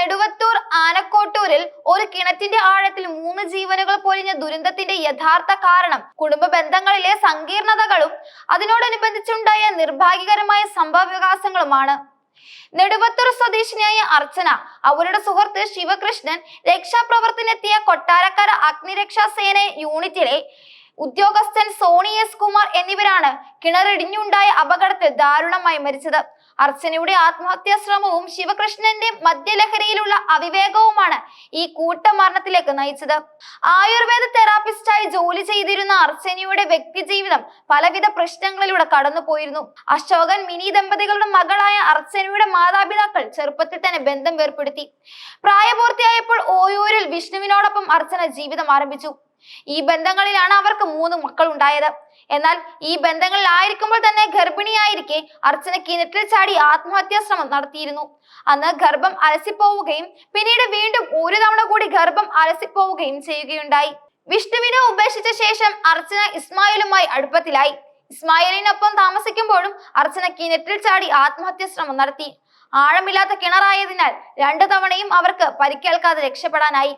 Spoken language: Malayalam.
നെടുവത്തൂർ ആനക്കോട്ടൂരിൽ ഒരു കിണറ്റിന്റെ ആഴത്തിൽ 3 ജീവനുകൾ പൊലിഞ്ഞ ദുരന്തത്തിന്റെ യഥാർത്ഥ കാരണം കുടുംബ ബന്ധങ്ങളിലെ സങ്കീർണതകളും അതിനോടനുബന്ധിച്ചുണ്ടായ നിർഭാഗ്യകരമായ സംഭവ വികാസങ്ങളുമാണ്. നെടുവത്തൂർ സ്വദേശിനിയായ അർച്ചന, അവരുടെ സുഹൃത്ത് ശിവകൃഷ്ണൻ, രക്ഷാപ്രവർത്തനത്തിനെത്തിയ കൊട്ടാരക്കര അഗ്നിരക്ഷാസേന യൂണിറ്റിലെ ഉദ്യോഗസ്ഥൻ സോണി എസ് കുമാർ എന്നിവരാണ് കിണറിടിഞ്ഞുണ്ടായ അപകടത്തിൽ ദാരുണമായി മരിച്ചത്. അർച്ചനയുടെ ആത്മഹത്യാ ശ്രമവും ശിവകൃഷ്ണന്റെ മദ്യലഹരിയിലുള്ള അവിവേകവുമാണ് ഈ കൂട്ടമരണത്തിലേക്ക് നയിച്ചത്. ആയുർവേദ തെറാപ്പിസ്റ്റായി ജോലി ചെയ്തിരുന്ന അർച്ചനയുടെ വ്യക്തിജീവിതം പലവിധ പ്രശ്നങ്ങളിലൂടെ കടന്നുപോയിരുന്നു. അശോകൻ മിനി ദമ്പതികളുടെ മകളായ അർച്ചനയുടെ മാതാപിതാക്കൾ ചെറുപ്പത്തിൽ തന്നെ ബന്ധം വേർപ്പെടുത്തി. പ്രായപൂർത്തിയായപ്പോൾ ഓയൂരിൽ വിഷ്ണുവിനോടൊപ്പം അർച്ചന ജീവിതം ആരംഭിച്ചു. ഈ ബന്ധങ്ങളിലാണ് അവർക്ക് 3 മക്കൾ ഉണ്ടായത്. എന്നാൽ ഈ ബന്ധങ്ങളിൽ ആയിരിക്കുമ്പോൾ തന്നെ ഗർഭിണിയായിരിക്കെ അർച്ചന കിണറ്റിൽ ചാടി ആത്മഹത്യാ ശ്രമം നടത്തിയിരുന്നു. അന്ന് ഗർഭം അലസിപ്പോവുകയും പിന്നീട് വീണ്ടും ഒരു തവണ കൂടി ഗർഭം അലസിപ്പോവുകയും ചെയ്യുകയുണ്ടായി. വിഷ്ണുവിനെ ഉപേക്ഷിച്ച ശേഷം അർച്ചന ഇസ്മായിലുമായി അടുപ്പത്തിലായി. ഇസ്മായിലിനൊപ്പം താമസിക്കുമ്പോഴും അർച്ചന കിണറ്റിൽ ചാടി ആത്മഹത്യാ ശ്രമം നടത്തി. ആഴമില്ലാത്ത കിണറായതിനാൽ 2 തവണയും അവർക്ക് പരിക്കേൽക്കാതെ രക്ഷപ്പെടാനായി.